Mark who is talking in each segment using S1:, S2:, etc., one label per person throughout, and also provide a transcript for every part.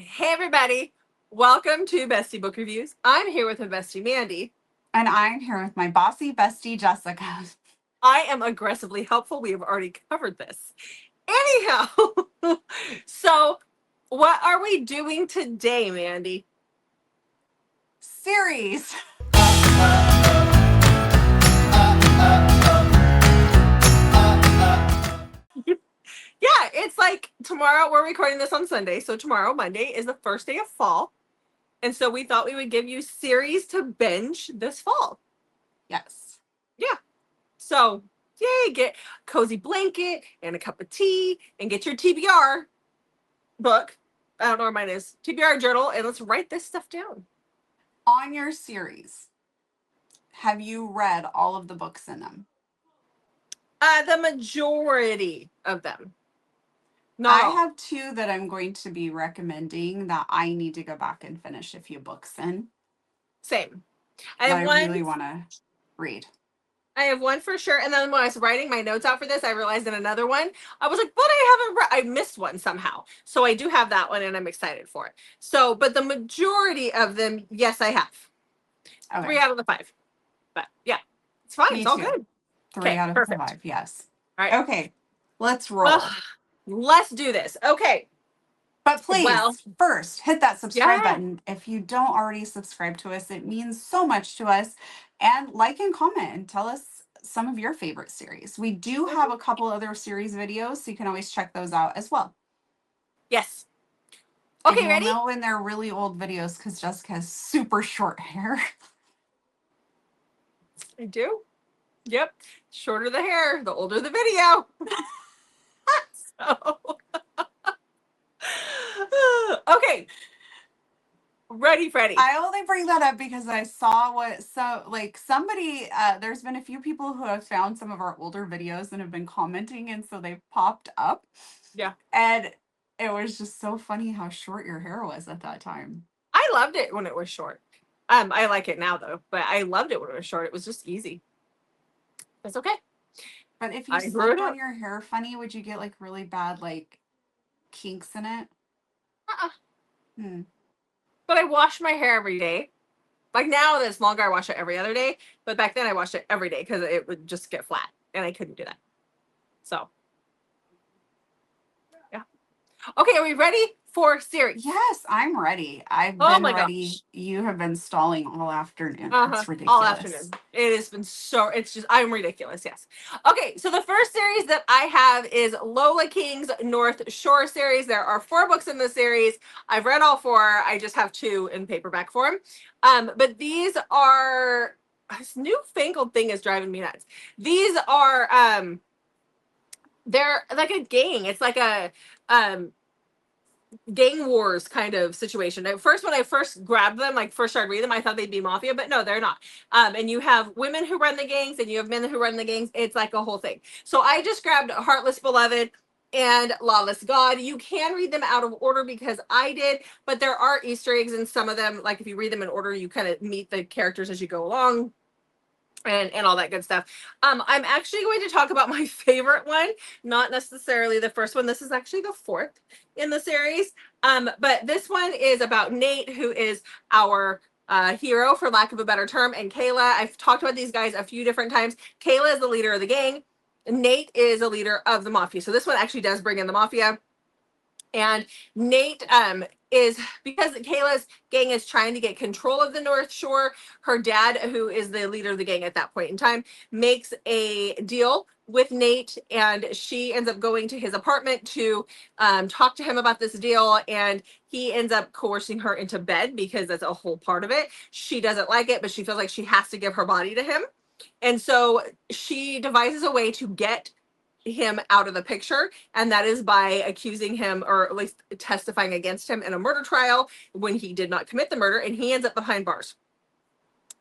S1: Hey everybody, welcome to Bestie Book Reviews. I'm here with my bestie Mandy.
S2: And I'm here with my bossy bestie, Jessica.
S1: I am aggressively helpful. We have already covered this. Anyhow, so what are we doing today, Mandy?
S2: Series.
S1: Yeah, it's like tomorrow, we're recording this on Sunday. So tomorrow, Monday, is the first day of fall. And so we thought we would give you series to binge this fall.
S2: Yes.
S1: Yeah. So, yay, get a cozy blanket and a cup of tea and get your TBR book. I don't know where mine is. TBR journal, and let's write this stuff down.
S2: On your series, have you read all of the books in them?
S1: The majority of them.
S2: I have two that I'm going to be recommending that I need to go back and finish a few books in.
S1: Same.
S2: I really want to read.
S1: I have one for sure. And then when I was writing my notes out for this, I realized in another one, I was like, but I missed one somehow. So I do have that one and I'm excited for it. So, but the majority of them, yes, I have. Okay. 3 out of the 5. But yeah, it's fine. It's all good.
S2: 3 out of the 5, yes.
S1: All right.
S2: Okay, let's roll.
S1: Let's do this. Okay.
S2: But please, first, hit that subscribe button. If you don't already subscribe to us, it means so much to us. And like and comment and tell us some of your favorite series. We do have a couple other series videos, so you can always check those out as well.
S1: Yes.
S2: Okay, ready? You'll know when they're really old videos because Jessica has super short hair.
S1: I do. Yep. Shorter the hair, the older the video. So... okay. Ready, Freddy.
S2: I only bring that up because I saw somebody, there's been a few people who have found some of our older videos and have been commenting, and so they've popped up.
S1: Yeah.
S2: And it was just so funny how short your hair was at that time.
S1: I loved it when it was short. I like it now though, but I loved it when it was short. It was just easy. It's okay.
S2: But if you slicked on your hair funny, would you get like really bad like kinks in it?
S1: But I wash my hair every day. Like now that it's longer, I wash it every other day. But back then I washed it every day because it would just get flat and I couldn't do that. So, yeah. Okay, are we ready for series?
S2: Yes, I'm ready. I've been ready. Gosh. You have been stalling all afternoon. It's ridiculous.
S1: All afternoon. It has been I'm ridiculous, yes. Okay, so the first series that I have is Lola King's Northshore series. There are 4 books in this series. I've read all 4. I just have 2 in paperback form. But these are, this newfangled thing is driving me nuts. These are, they're like a gang. It's like a, gang wars kind of situation. At first, when I first grabbed them, like first started reading them, I thought they'd be mafia, but no, they're not. And you have women who run the gangs and you have men who run the gangs. It's like a whole thing. So I just grabbed Heartless Beloved and Lawless God. You can read them out of order because I did, but there are Easter eggs in some of them. Like if you read them in order, you kind of meet the characters as you go along. And all that good stuff. I'm actually going to talk about my favorite one, not necessarily the first one. This is actually the 4th in the series. But this one is about Nate, who is our hero, for lack of a better term, and Kayla. I've talked about these guys a few different times. Kayla is the leader of the gang. Nate is a leader of the mafia. So this one actually does bring in the mafia. And Nate is, because Kayla's gang is trying to get control of the Northshore, her dad, who is the leader of the gang at that point in time, makes a deal with Nate, and she ends up going to his apartment to talk to him about this deal, and he ends up coercing her into bed because that's a whole part of it. She doesn't like it, but she feels like she has to give her body to him. And so she devises a way to get him out of the picture, and that is by accusing him, or at least testifying against him in a murder trial when he did not commit the murder, and he ends up behind bars.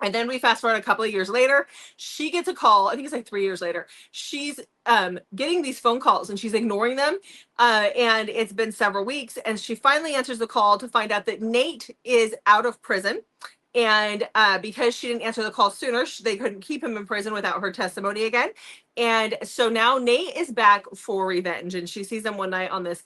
S1: And then we fast forward a couple of years later, she gets a call. I think it's like 3 years later. She's getting these phone calls and she's ignoring them. And it's been several weeks. And she finally answers the call to find out that Nate is out of prison. And because she didn't answer the call sooner, they couldn't keep him in prison without her testimony again. And so now Nate is back for revenge, and she sees him one night on this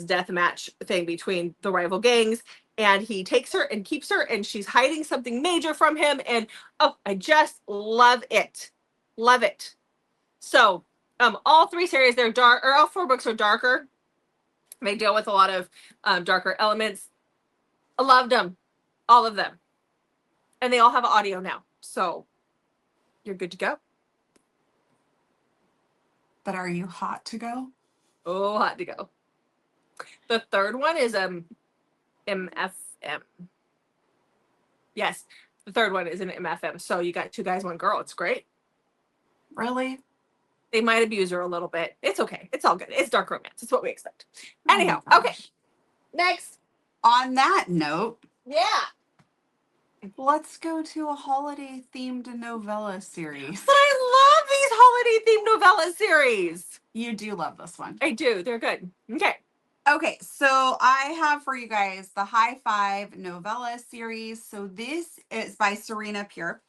S1: death match thing between the rival gangs, and he takes her and keeps her, and she's hiding something major from him. And oh, I just love it. Love it. So all three series, they're dark, or all four books are darker. They deal with a lot of darker elements. I loved them, all of them. And they all have audio now. So you're good to go.
S2: But are you hot to go?
S1: Oh, hot to go. The third one is MFM. Yes, the third one is an MFM. So you got 2 guys, 1 girl. It's great.
S2: Really?
S1: They might abuse her a little bit. It's okay. It's all good. It's dark romance. It's what we expect.
S2: Oh
S1: Anyhow, okay. Next.
S2: On that note.
S1: Yeah.
S2: Let's go to a holiday-themed novella series.
S1: But I love these holiday-themed novella series.
S2: You do love this one.
S1: I do. They're good. Okay.
S2: Okay, so I have for you guys the High Five novella series. So this is by Serena Pure.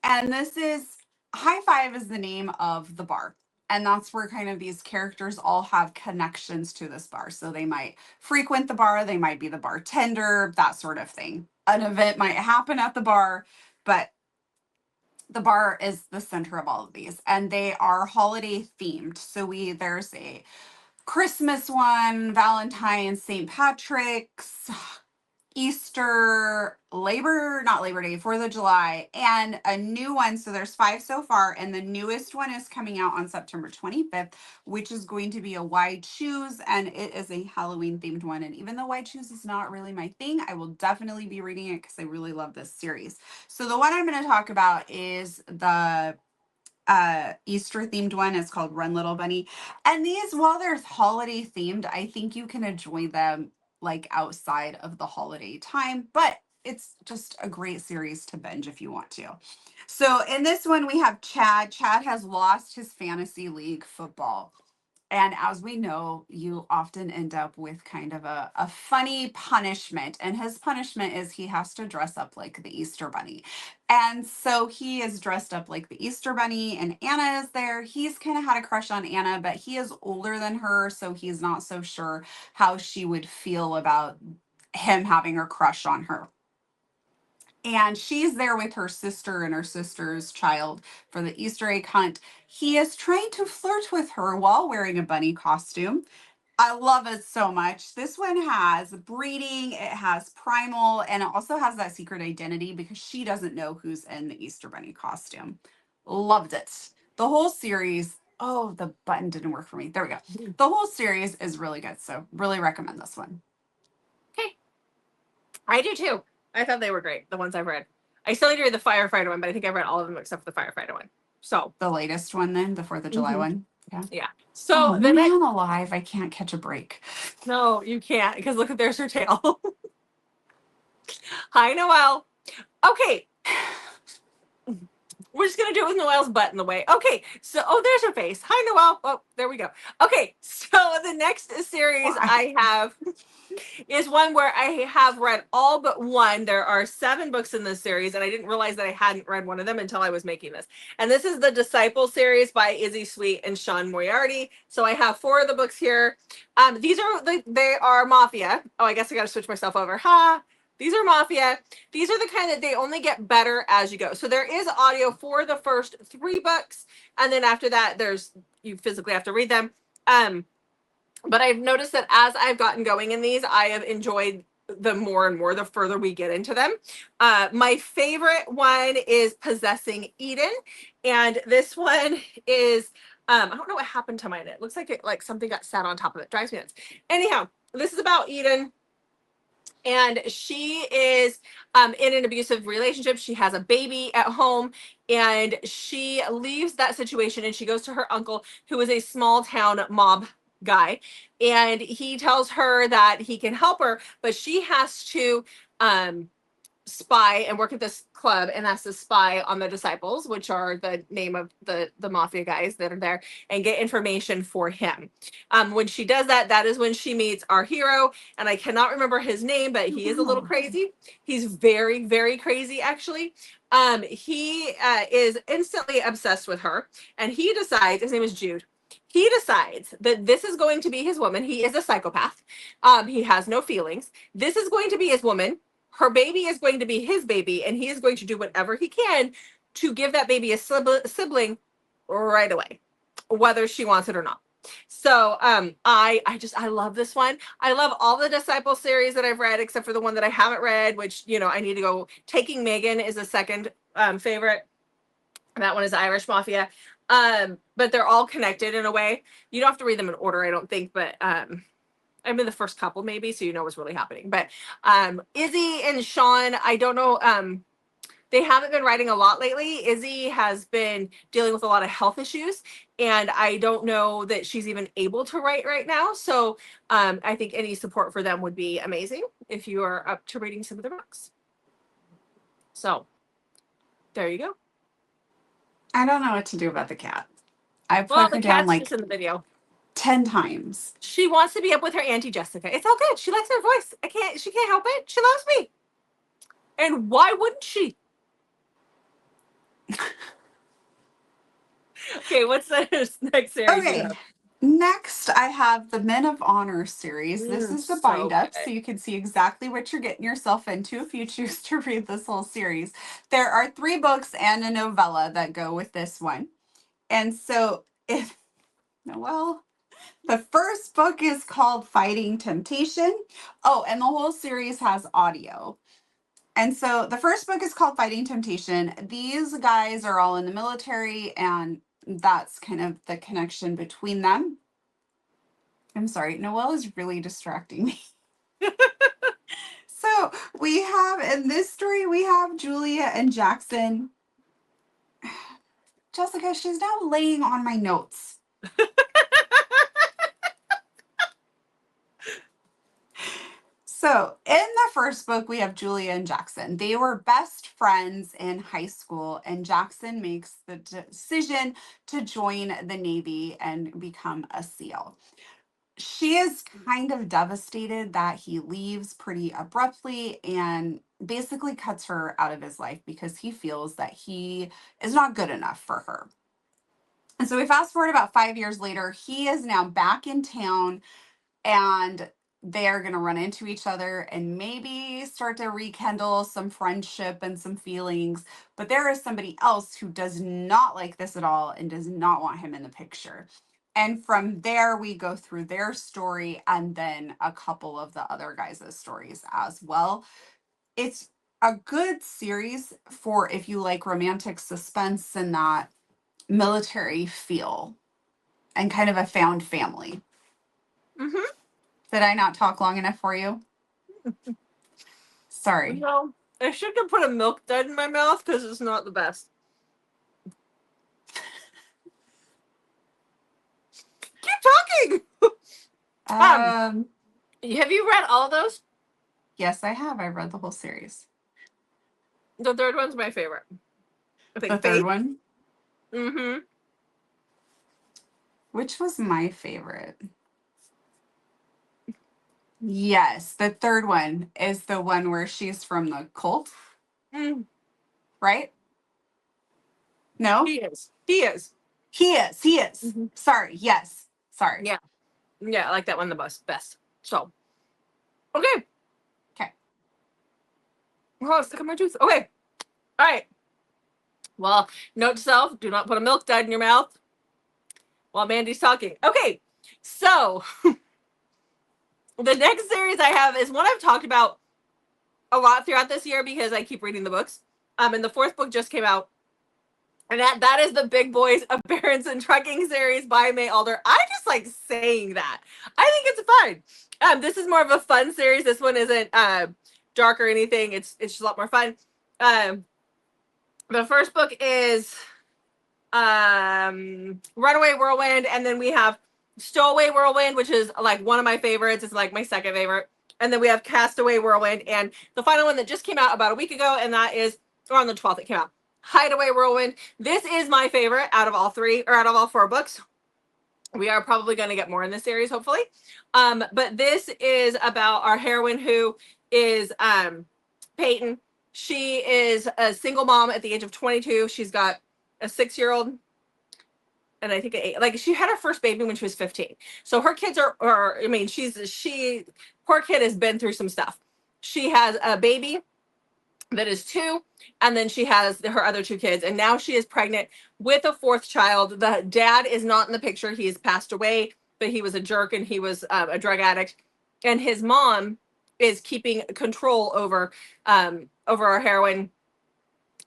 S2: And this is, High Five is the name of the bar. And that's where kind of these characters all have connections to this bar. So they might frequent the bar, they might be the bartender, that sort of thing. An event might happen at the bar, but the bar is the center of all of these. And they are holiday themed. So there's a Christmas one, Valentine's, St. Patrick's, Easter, not Labor Day, 4th of July, and a new one. So there's 5 so far, and the newest one is coming out on September 25th, which is going to be a Wide Shoes, and it is a Halloween themed one. And even though Wide Shoes is not really my thing, I will definitely be reading it because I really love this series. So the one I'm going to talk about is the Easter themed one. Is called Run Little Bunny. And these, while they're holiday themed, I think you can enjoy them like outside of the holiday time, but it's just a great series to binge if you want to. So in this one, we have Chad. Chad has lost his fantasy league football. And as we know, you often end up with kind of a funny punishment. And his punishment is he has to dress up like the Easter Bunny. And so he is dressed up like the Easter Bunny, and Anna is there. He's kind of had a crush on Anna, but he is older than her, so he's not so sure how she would feel about him having a crush on her. And she's there with her sister and her sister's child for the Easter egg hunt. He is trying to flirt with her while wearing a bunny costume. I love it so much. This one has breeding, it has primal, and it also has that secret identity because she doesn't know who's in the Easter Bunny costume. Loved it. The whole series, oh, the button didn't work for me. There we go. The whole series is really good, so really recommend this one.
S1: Okay. I do too. I thought they were great, the ones I've read. I still need to read the firefighter one, but I think I've read all of them except for the firefighter one. So
S2: the latest one then, the 4th of July one.
S1: Yeah. So
S2: the man alive, I can't catch a break.
S1: No, you can't, because look, there's her tail. Hi, Noelle. Okay. We're just gonna do it with Noelle's butt in the way. Okay, so there's her face. Hi, Noelle. Oh, there we go. Okay, so the next series I have is one where I have read all but one. There are 7 books in this series, and I didn't realize that I hadn't read one of them until I was making this. And this is the Disciple series by Izzy Sweet and Sean Moriarty. So I have 4 of the books here. They are Mafia. Oh, I guess I got to switch myself over. These are Mafia. These are the kind that they only get better as you go. So there is audio for the first 3 books, and then after that, you physically have to read them. But I've noticed that as I've gotten going in these, I have enjoyed them more and more the further we get into them. My favorite one is Possessing Eden, and this one is I don't know what happened to mine. It looks like something got sat on top of it. Drives me nuts. Anyhow, this is about Eden. And she is in an abusive relationship. She has a baby at home, and she leaves that situation and she goes to her uncle, who is a small town mob guy. And he tells her that he can help her, but she has to spy and work at this club and has to spy on the disciples, which are the name of the mafia guys that are there, and get information for him. When she does that, that is when she meets our hero, and I cannot remember his name, but he is a little crazy. He's very, very crazy, actually. He is instantly obsessed with her, and he decides, his name is Jude. He decides that this is going to be his woman. He is a psychopath. He has no feelings. This is going to be his woman. Her baby is going to be his baby, and he is going to do whatever he can to give that baby a sibling right away, whether she wants it or not. So I love this one. I love all the Disciple series that I've read, except for the one that I haven't read, which, you know, I need to go. Taking Megan is a second favorite. That one is Irish Mafia. But they're all connected in a way. You don't have to read them in order, I don't think, but I'm in the first couple maybe, so you know what's really happening. But Izzy and Sean, I don't know. They haven't been writing a lot lately. Izzy has been dealing with a lot of health issues, and I don't know that she's even able to write right now. So I think any support for them would be amazing if you are up to reading some of their books. So there you go.
S2: I don't know what to do about the cat. I put her down like
S1: in the video
S2: 10 times.
S1: She wants to be up with her Auntie Jessica. It's all good. She likes her voice. She can't help it. She loves me. And why wouldn't she? Okay, what's the next series?
S2: Okay. Next, I have the Men of Honor series. This is the bind up, so you can see exactly what you're getting yourself into if you choose to read this whole series. There are 3 books and a novella that go with this one. And so if, well, the first book is called Fighting Temptation. Oh, and the whole series has audio. And so the first book is called Fighting Temptation. These guys are all in the military, and that's kind of the connection between them. I'm sorry, Noelle is really distracting me. So we have, in this story, we have Julia and Jackson. Jessica, she's now laying on my notes. So in the first book, we have Julia and Jackson. They were best friends in high school, and Jackson makes the decision to join the Navy and become a SEAL. She is kind of devastated that he leaves pretty abruptly and basically cuts her out of his life because he feels that he is not good enough for her. And so we fast forward about 5 years later. He is now back in town, and they are going to run into each other and maybe start to rekindle some friendship and some feelings. But there is somebody else who does not like this at all and does not want him in the picture. And from there, we go through their story and then a couple of the other guys' stories as well. It's a good series for if you like romantic suspense and that military feel and kind of a found family.
S1: Mm-hmm.
S2: Did I not talk long enough for you? Sorry.
S1: No, I shouldn't have put a milk dud in my mouth because it's not the best. Keep talking. Have you read all those?
S2: Yes, I have. I read the whole series.
S1: The third one's my favorite. I think
S2: the third one?
S1: Mm-hmm.
S2: Which was my favorite? Yes, the third one is the one where she's from the cult. Right? No?
S1: He is. He is.
S2: He is. He is. Mm-hmm. Sorry. Yes. Sorry.
S1: Yeah. Yeah, I like that one the best. So, okay.
S2: Okay.
S1: Oh, stick on my tooth. Okay. All right. Well, note to self, do not put a milk dud in your mouth while Mandy's talking. Okay. So, the next series I have is one I've talked about a lot throughout this year because I keep reading the books. And the 4th book just came out. And that is the Big Boys of Berenson Trucking series by May Alder. I just like saying that. I think it's fun. This is more of a fun series. This one isn't dark or anything. It's just a lot more fun. The first book is Runaway Whirlwind, and then we have Stowaway Whirlwind, which is like one of my favorites. It's like my second favorite. And then we have Castaway Whirlwind, and the final one that just came out about a week ago, and that is, or on the 12th it came out, Hideaway Whirlwind. This is my favorite out of all three, or out of all four books. We are probably going to get more in this series, hopefully. But this is about our heroine, who is Peyton. She is a single mom at the age of 22. She's got a 6-year-old and I think like she had her first baby when she was 15. So her kids are I mean, she poor kid has been through some stuff. She has a baby that is 2, and then she has her other 2 kids, and now she is pregnant with a 4th child. The dad is not in the picture. He has passed away, but he was a jerk and he was a drug addict, and his mom is keeping control over our heroine,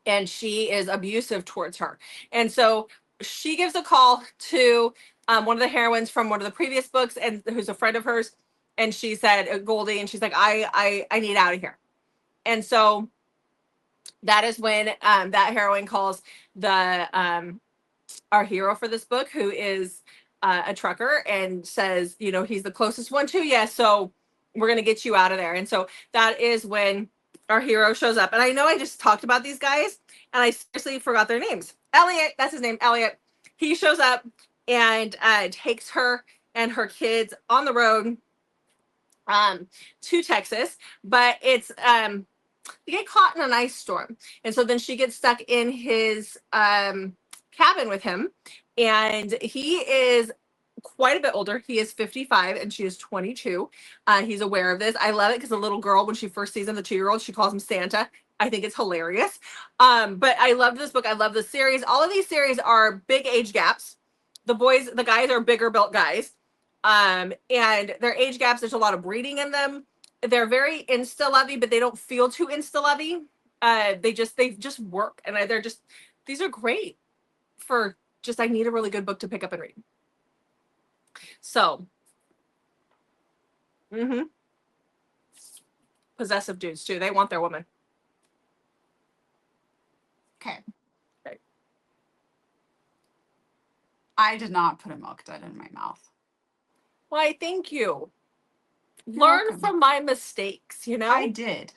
S1: and she is abusive towards her. And so she gives a call to one of the heroines from one of the previous books, and who's a friend of hers, and she said, Goldie, and she's like, I need out of here. And so that is when that heroine calls the our hero for this book, who is a trucker, and says, you know, he's the closest one to you, so we're gonna get you out of there. And so that is when our hero shows up. And I know I just talked about these guys, and I seriously forgot their names. Elliot, that's his name, Elliot. He shows up and takes her and her kids on the road to Texas, but it's they get caught in an ice storm, and so then she gets stuck in his cabin with him, and he is quite a bit older. He is 55 and she is 22. He's aware of this. I love it because the little girl, when she first sees him, the 2-year-old, she calls him Santa. I think it's hilarious. But I love this book. I love the series. All of these series are big age gaps. The guys are bigger built guys. And their age gaps, there's a lot of breeding in them. They're very insta-lovey, but they don't feel too insta-lovey. They just work. And these are great for just, I need a really good book to pick up and read. So, possessive dudes too. They want their woman.
S2: Okay. I did not put a milk dud in my mouth.
S1: Why, thank you. Learn from my mistakes, you know?
S2: I did.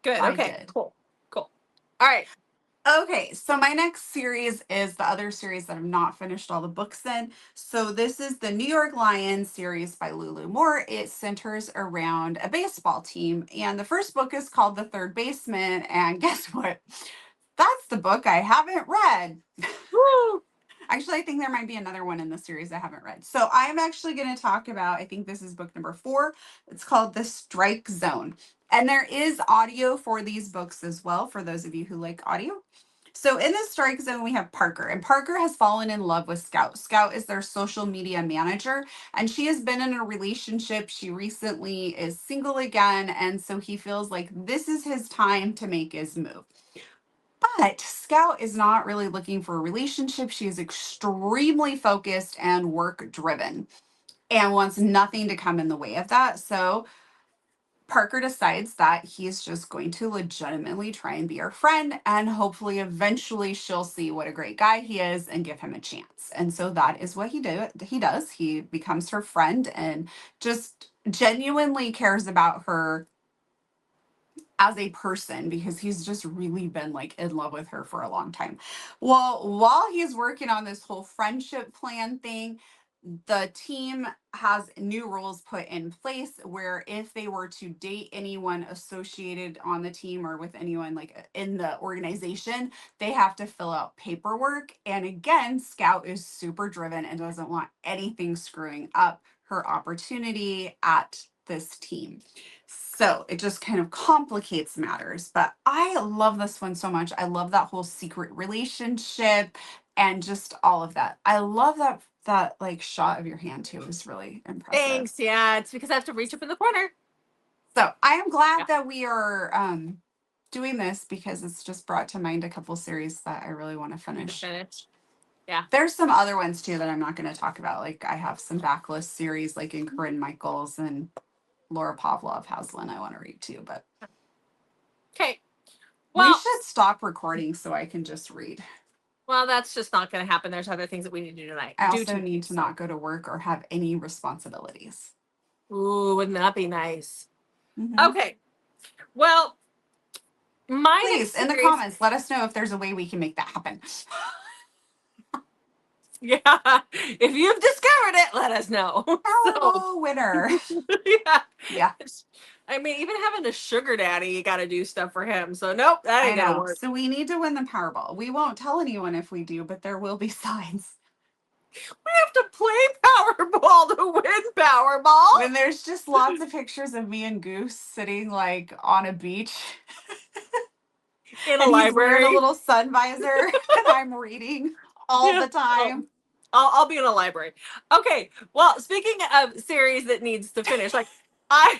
S1: Good. Okay. Cool. All right.
S2: Okay, so my next series is the other series that I've not finished all the books in. So this is the New York Lions series by Lulu Moore. It centers around a baseball team, and the first book is called The Third Baseman, and guess what? That's the book I haven't read.
S1: Woo!
S2: Actually, I think there might be another one in the series I haven't read. So I'm actually going to talk about, I think this is book number 4. It's called The Strike Zone. And there is audio for these books as well, for those of you who like audio. So in the Strike Zone, we have Parker, and Parker has fallen in love with Scout. Scout is their social media manager, and she has been in a relationship. She recently is single again, and so he feels like this is his time to make his move. But Scout is not really looking for a relationship. She is extremely focused and work driven and wants nothing to come in the way of that. So Parker decides that he's just going to legitimately try and be her friend, and hopefully eventually she'll see what a great guy he is and give him a chance. And so that is what he does. He becomes her friend and just genuinely cares about her as a person, because he's just really been like in love with her for a long time. Well, while he's working on this whole friendship plan thing, the team has new rules put in place where if they were to date anyone associated on the team or with anyone like in the organization, they have to fill out paperwork. And again, Scout is super driven and doesn't want anything screwing up her opportunity at this team. So it just kind of complicates matters. But I love this one so much. I love that whole secret relationship and just all of that. I love that like shot of your hand too. Is really impressive.
S1: Thanks. Yeah, it's because I have to reach up in the corner.
S2: So I am glad that we are doing this, because it's just brought to mind a couple series that I really want to finish.
S1: Yeah.
S2: There's some other ones too that I'm not going to talk about. Like I have some backlist series like in Corinne Michaels and Laura Pavlov Haslin I want to read too, but
S1: okay. Well,
S2: we should stop recording so I can just read.
S1: Well, that's just not going to happen. There's other things that we need to do tonight.
S2: I also need to not go to work or have any responsibilities.
S1: Ooh, wouldn't that be nice?
S2: Mm-hmm.
S1: Okay. Well, my
S2: Please,
S1: next
S2: in the
S1: series,
S2: comments, let us know if there's a way we can make that happen.
S1: yeah, if you've discovered it, let us know. So,
S2: Powerball winner.
S1: yeah.
S2: Yeah,
S1: I mean, even having a sugar daddy, you got to do stuff for him. So, nope, that
S2: I
S1: ain't gonna
S2: know.
S1: work.
S2: So we need to win the Powerball. We won't tell anyone if we do, but there will be signs.
S1: We have to play Powerball to win Powerball.
S2: When there's just lots of pictures of me and Goose sitting like on a beach
S1: In a
S2: and he's wearing a
S1: library.
S2: little sun visor and I'm reading all
S1: Yeah.
S2: the time.
S1: I'll be in a library. Okay. Well, speaking of series that needs to finish, like I,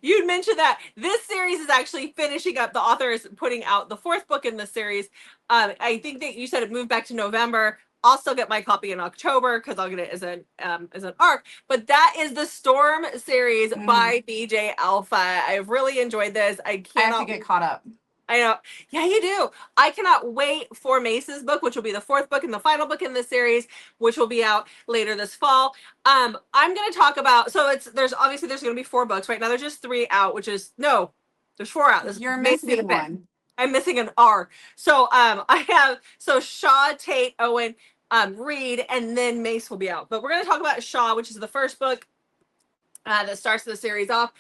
S1: you'd mentioned that this series is actually finishing up. The author is putting out the fourth book in the series. I think that you said it moved back to November. I'll still get my copy in October because I'll get it as an arc. But that is the Storm series by BJ Alpha. I've really enjoyed this. I
S2: I have to
S1: cannot.
S2: get caught up.
S1: I know. Yeah, you do. I cannot wait for Mace's book, which will be the fourth book and the final book in this series, which will be out later this fall. I'm going to talk about, so there's going to be 4 books right now. There's just 3 out, which is, no, there's 4 out. This
S2: You're
S1: Mace will be the
S2: missing
S1: 5th.
S2: one.
S1: I'm missing an R. So I have, so Shaw, Tate, Owen, Reed, and then Mace will be out. But we're going to talk about Shaw, which is the first book that starts the series off.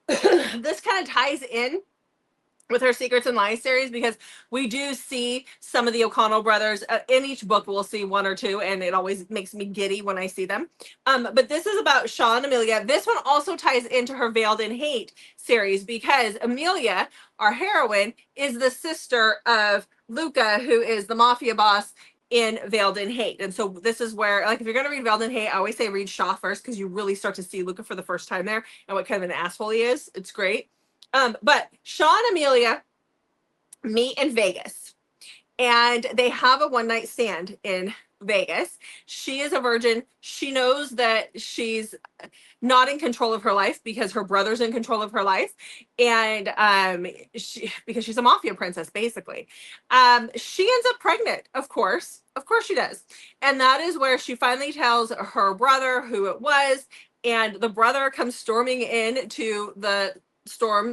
S1: This kind of ties in with her Secrets and Lies series, because we do see some of the O'Connell brothers in each book. We'll see 1 or 2, and it always makes me giddy when I see them. But this is about Shaw and Amelia. This one also ties into her Veiled in Hate series, because Amelia, our heroine, is the sister of Luca, who is the mafia boss in Veiled in Hate. And so this is where, like, if you're going to read Veiled in Hate, I always say read Shaw first, because you really start to see Luca for the first time there and what kind of an asshole he is. It's great. But Shaw and Amelia meet in Vegas, and they have a one-night stand in Vegas. She is a virgin. She knows that she's not in control of her life because her brother's in control of her life, and because she's a mafia princess, basically. She ends up pregnant, of course she does, and that is where she finally tells her brother who it was, and the brother comes storming in to the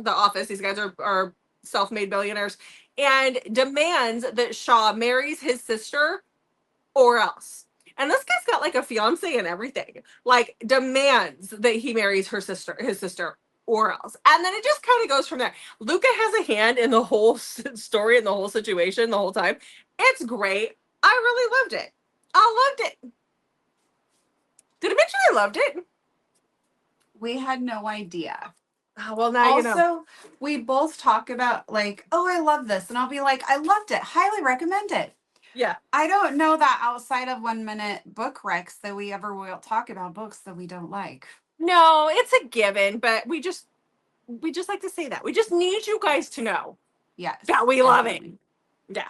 S1: office. These guys are self-made billionaires, and demands that Shaw marries his sister or else. And this guy's got like a fiance and everything. Like, demands that he marries his sister or else. And then it just kind of goes from there. Luca has a hand in the whole story and the whole situation the whole time. It's great. I really loved it. I loved it. Did I mention I loved it?
S2: We had no idea.
S1: Oh, well, now you know.
S2: Also, we both talk about like, oh, I love this. And I'll be like, I loved it. Highly recommend it.
S1: Yeah.
S2: I don't know that outside of 1 minute book recs that we ever will talk about books that we don't like.
S1: No, it's a given, but we just like to say that. We just need you guys to know.
S2: Yes.
S1: That we love it. Yeah.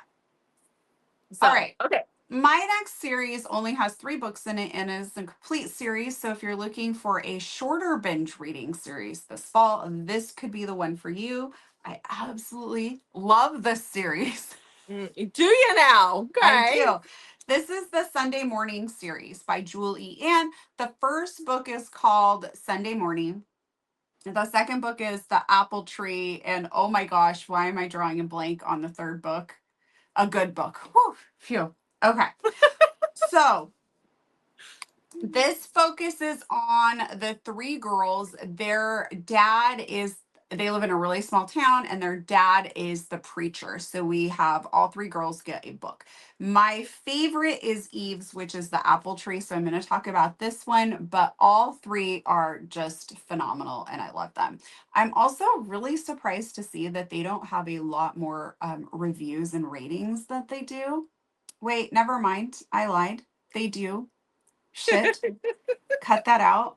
S1: So,
S2: all right.
S1: Okay.
S2: My next series only has 3 books in it and is a complete series. So if you're looking for a shorter binge reading series this fall, this could be the one for you. I absolutely love this series.
S1: Do you now? Okay.
S2: I do. This is the Sunday Morning series by Jewel E. Ann. The first book is called Sunday Morning. The second book is The Apple Tree. And oh my gosh, why am I drawing a blank on the third book? A good book. Whew, phew. Okay. So this focuses on the 3 girls. Their dad is, they live in a really small town, and their dad is the preacher. So we have all 3 girls get a book. My favorite is Eve's, which is The Apple Tree. So I'm going to talk about this one, but all 3 are just phenomenal and I love them. I'm also really surprised to see that they don't have a lot more reviews and ratings that they do. Wait, never mind. I lied. They do. Shit. Cut that out.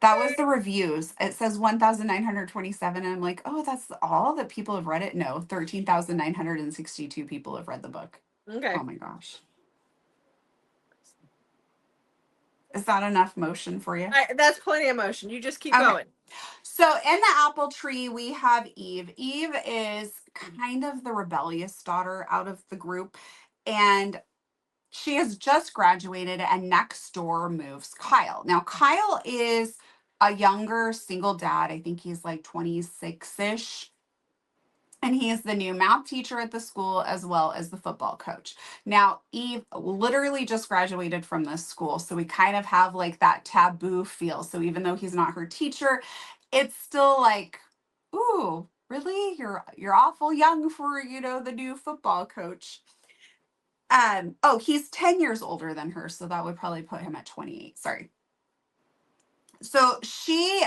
S2: That was the reviews. It says 1,927. And I'm like, oh, that's all that people have read it? No, 13,962 people have read the book.
S1: Okay.
S2: Oh my gosh. Is that enough motion for you?
S1: That's plenty of motion. You just keep going.
S2: So in The Apple Tree, we have Eve. Eve is kind of the rebellious daughter out of the group. And she has just graduated, and next door moves Kyle. Now, Kyle is a younger single dad. I think he's like 26-ish. And he is the new math teacher at the school as well as the football coach. Now, Eve literally just graduated from this school. So we kind of have like that taboo feel. So even though he's not her teacher, it's still like, ooh, really? You're awful young for, the new football coach. Oh, he's 10 years older than her. So that would probably put him at 28. Sorry. So she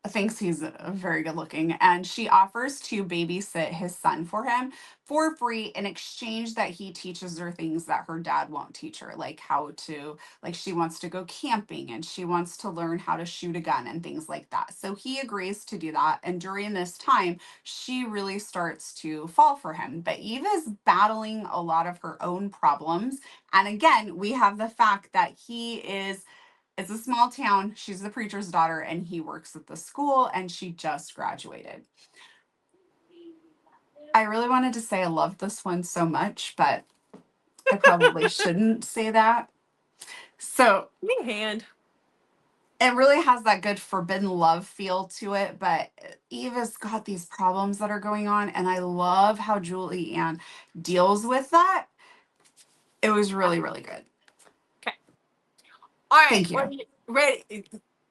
S2: thinks he's very good looking, and she offers to babysit his son for him for free in exchange that he teaches her things that her dad won't teach her, like she wants to go camping and she wants to learn how to shoot a gun and things like that. So he agrees to do that, and during this time she really starts to fall for him. But Eve is battling a lot of her own problems, and again we have the fact that it's a small town. She's the preacher's daughter, and he works at the school, and she just graduated. I really wanted to say I love this one so much, but I probably shouldn't say that. So,
S1: hand.
S2: It really has that good forbidden love feel to it, but Eva's got these problems that are going on, and I love how Julie Ann deals with that. It was really, really good.
S1: Okay. All right.
S2: Thank you.
S1: Are you ready?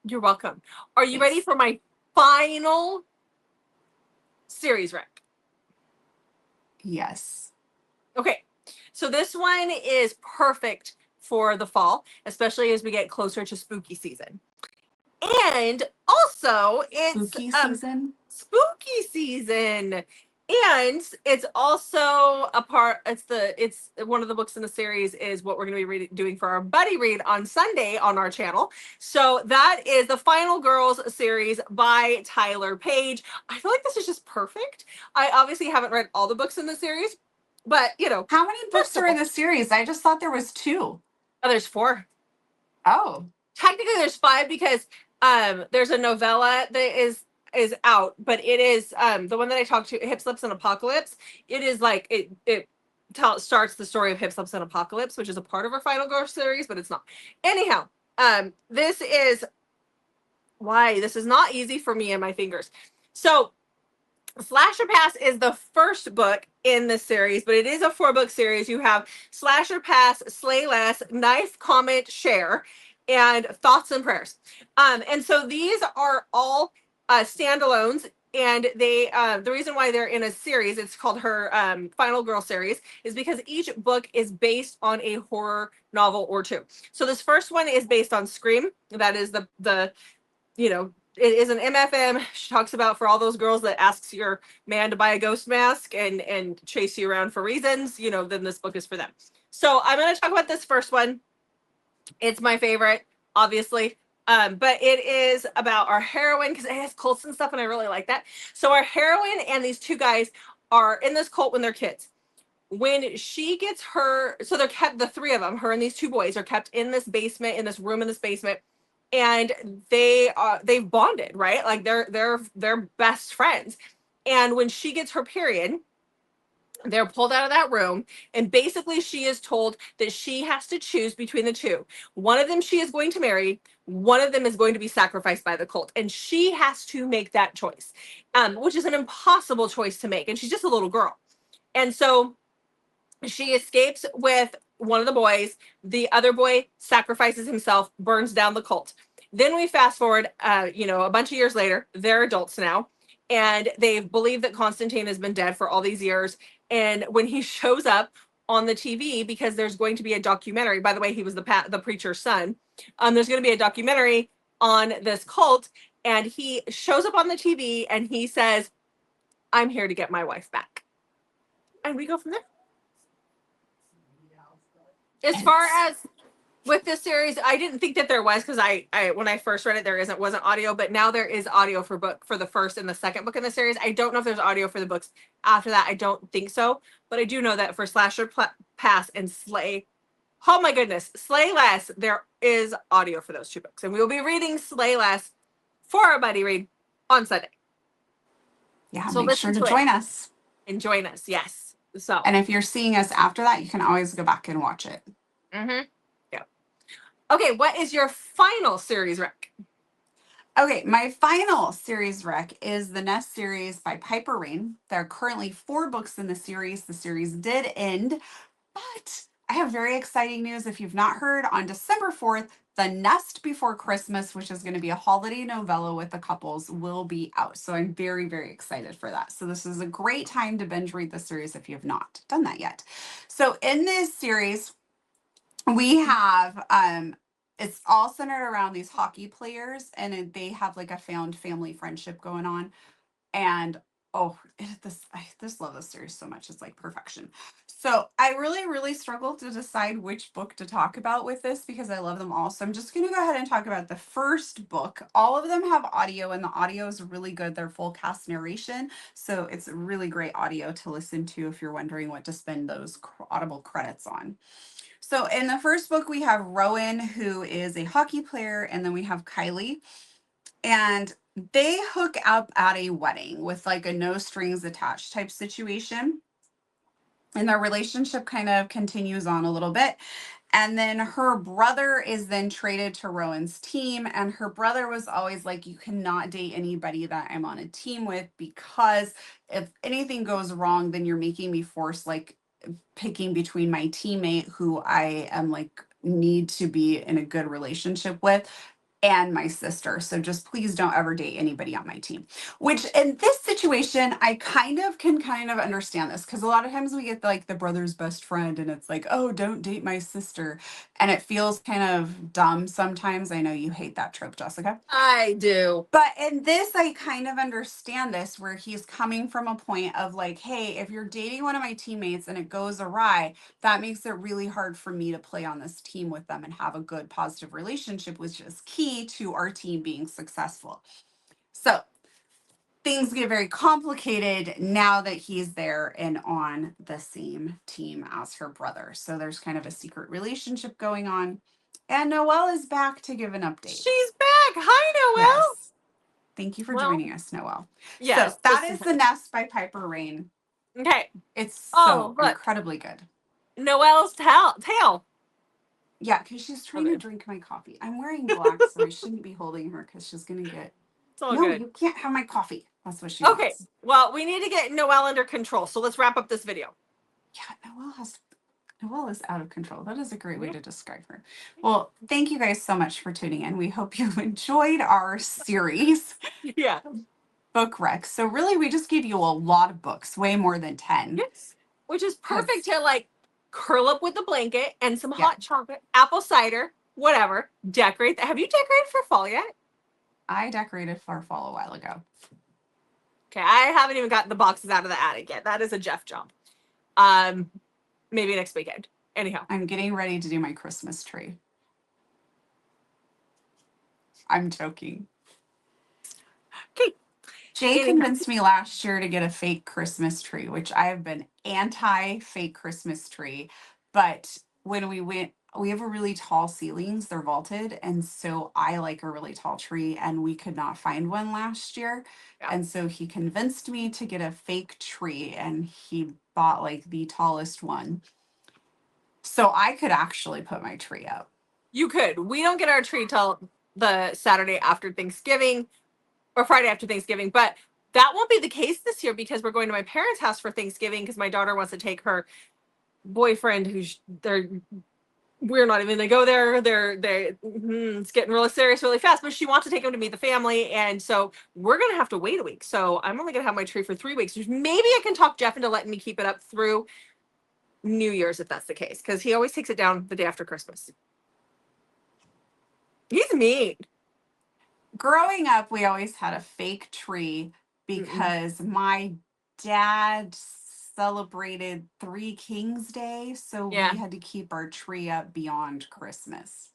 S1: You're welcome. Are you ready for my final series rec?
S2: Yes.
S1: Okay. So this one is perfect for the fall, especially as we get closer to spooky season. And also it's spooky season. And it's also it's one of the books in the series is what we're going to be doing for our buddy read on Sunday on our channel. So that is the Final Girls series by Tyler Page. I feel like this is just perfect. I obviously haven't read all the books in the series, but
S2: how many books are in the series? I just thought there was 2.
S1: Oh, there's 4.
S2: Oh,
S1: technically there's 5 because there's a novella that is out, but it is the one that I talked to, Hip Slips and Apocalypse. It is like it starts the story of Hip Slips and Apocalypse, which is a part of our Final Girl series, but it's not. Anyhow, this is not easy for me and my fingers. So Slasher Pass is the first book in this series, but it is a 4-book series. You have Slasher Pass, Slay Less, Knife, Comment, Share, and Thoughts and Prayers. And so these are all standalones, and they the reason why they're in a series, it's called her Final Girl series, is because each book is based on a horror novel or 2. So this first one is based on Scream. That is the it is an MFM. She talks about for all those girls that asks your man to buy a ghost mask and chase you around for reasons, then this book is for them. So I'm going to talk about this first one. It's my favorite, obviously. But it is about our heroine because it has cults and stuff, and I really like that. So our heroine and these 2 guys are in this cult when they're kids. When she gets so they're kept, the 3 of them, her and these 2 boys, are kept in this basement, in this room in this basement. And they've bonded, right? Like they're best friends. And when she gets her period, they're pulled out of that room, and basically she is told that she has to choose between the 2. One of them she is going to marry, one of them is going to be sacrificed by the cult, and she has to make that choice, which is an impossible choice to make, and she's just a little girl. And so she escapes with one of the boys. The other boy sacrifices himself, burns down the cult. Then we fast forward, a bunch of years later. They're adults now, and they believe that Constantine has been dead for all these years. And when he shows up on the TV, because there's going to be a documentary. By the way, he was the preacher's son. There's going to be a documentary on this cult, and he shows up on the TV and he says, "I'm here to get my wife back," and we go from there. As far as with this series, I didn't think that there was, because I when I first read it, wasn't audio, but now there is audio for the first and the second book in the series. I don't know if there's audio for the books after that. I don't think so, but I do know that for Slasher Pass and Slay, oh my goodness, Slay Less, there is audio for those 2 books, and we will be reading Slay Less for our buddy read on Sunday.
S2: Yeah, so make sure to join us.
S1: And join us, yes. So,
S2: and if you're seeing us after that, you can always go back and watch it.
S1: Yeah. Okay, what is your final series rec?
S2: Okay, my final series rec is the Nest series by Piper Rain. There are currently 4 books in the series. The series did end, but I have very exciting news. If you've not heard, on December 4th, The Nest Before Christmas, which is going to be a holiday novella with the couples, will be out. So I'm very, very excited for that. So this is a great time to binge read the series if you have not done that yet. So in this series, we have it's all centered around these hockey players, and they have like a found family friendship going on. And I just love this series so much. It's like perfection. So I really, really struggled to decide which book to talk about with this because I love them all. So I'm just going to go ahead and talk about the first book. All of them have audio, and the audio is really good. They're full cast narration. So it's really great audio to listen to if you're wondering what to spend those Audible credits on. So in the first book, we have Rowan, who is a hockey player, and then we have Kylie. And they hook up at a wedding with like a no strings attached type situation. And their relationship kind of continues on a little bit. And then her brother is then traded to Rowan's team. And her brother was always like, you cannot date anybody that I'm on a team with, because if anything goes wrong, then you're making me force like picking between my teammate, who I am like need to be in a good relationship with, and my sister. So just please don't ever date anybody on my team. Which in this situation, I can kind of understand this, because a lot of times we get like the brother's best friend and it's like, oh, don't date my sister. And it feels kind of dumb sometimes. I know you hate that trope, Jessica.
S1: I do.
S2: But in this, I kind of understand this, where he's coming from a point of like, hey, if you're dating one of my teammates and it goes awry, that makes it really hard for me to play on this team with them and have a good positive relationship, which is key to our team being successful. So things get very complicated now that he's there and on the same team as her brother. So there's kind of a secret relationship going on. And Noelle is back to give an update.
S1: She's back. Hi, Noelle.
S2: Yes. Thank you for joining us, Noelle.
S1: Yes.
S2: So that is The Nest by Piper Rain.
S1: Okay.
S2: It's so incredibly good.
S1: Noelle's tail.
S2: Yeah, because she's trying to drink my coffee. I'm wearing black, so I shouldn't be holding her because she's going to get...
S1: It's all good.
S2: You can't have my coffee. That's what she wants.
S1: Okay, well, we need to get Noelle under control, so let's wrap up this video.
S2: Yeah, Noelle is out of control. That is a great way to describe her. Well, thank you guys so much for tuning in. We hope you enjoyed our series.
S1: Yeah.
S2: Book rec. So really, we just gave you a lot of books, way more than 10.
S1: Yes. Which is perfect to like curl up with a blanket and some hot chocolate, apple cider, whatever. Decorate. Have you decorated for fall yet?
S2: I decorated for fall a while ago.
S1: Okay, I haven't even gotten the boxes out of the attic yet. That is a Jeff job. Maybe next weekend. Anyhow.
S2: I'm getting ready to do my Christmas tree. I'm joking.
S1: Okay.
S2: Jay convinced me last year to get a fake Christmas tree, which I have been anti-fake Christmas tree. But when we went, we have a really tall ceilings, they're vaulted. And so I like a really tall tree, and we could not find one last year. Yeah. And so he convinced me to get a fake tree, and he bought like the tallest one. So I could actually put my tree up.
S1: You could. We don't get our tree till the Saturday after Thanksgiving or Friday after Thanksgiving, but that won't be the case this year because we're going to my parents' house for Thanksgiving because my daughter wants to take her boyfriend we're not even gonna go there. It's getting really serious really fast, but she wants to take him to meet the family, and so we're gonna have to wait a week. So I'm only gonna have my tree for 3 weeks, which maybe I can talk Jeff into letting me keep it up through New Year's if that's the case, because he always takes it down the day after Christmas. He's mean.
S2: Growing up, we always had a fake tree because my dad celebrated Three Kings Day, so we had to keep our tree up beyond Christmas.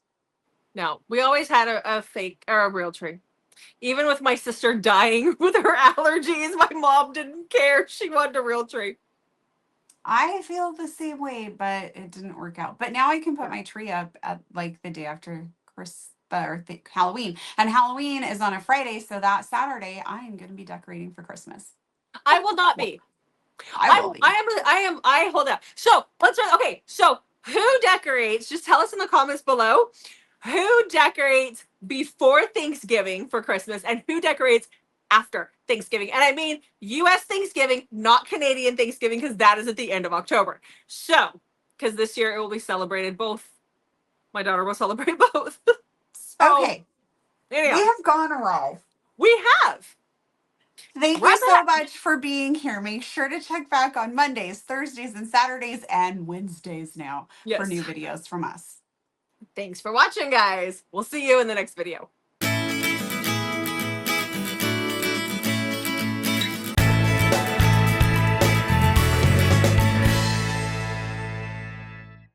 S1: No, we always had a fake or a real tree. Even with my sister dying with her allergies, my mom didn't care. She wanted a real tree.
S2: I feel the same way, but it didn't work out. But now I can put my tree up at like the day after Halloween. And Halloween is on a Friday, so that Saturday I'm going to be decorating for Christmas.
S1: I will not be.
S2: I will be.
S1: I hold up. So let's okay. So who decorates? Just tell us in the comments below. Who decorates before Thanksgiving for Christmas and who decorates after Thanksgiving. And I mean US Thanksgiving, not Canadian Thanksgiving, because that is at the end of October. So, because this year it will be celebrated both. My daughter will celebrate both. So,
S2: okay.
S1: anyhow,
S2: We have gone awry.
S1: we have.
S2: Thank you so much for being here. Make sure to check back on Mondays, Thursdays, and Saturdays, and Wednesdays now for new videos from us.
S1: Thanks for watching, guys. We'll see you in the next video.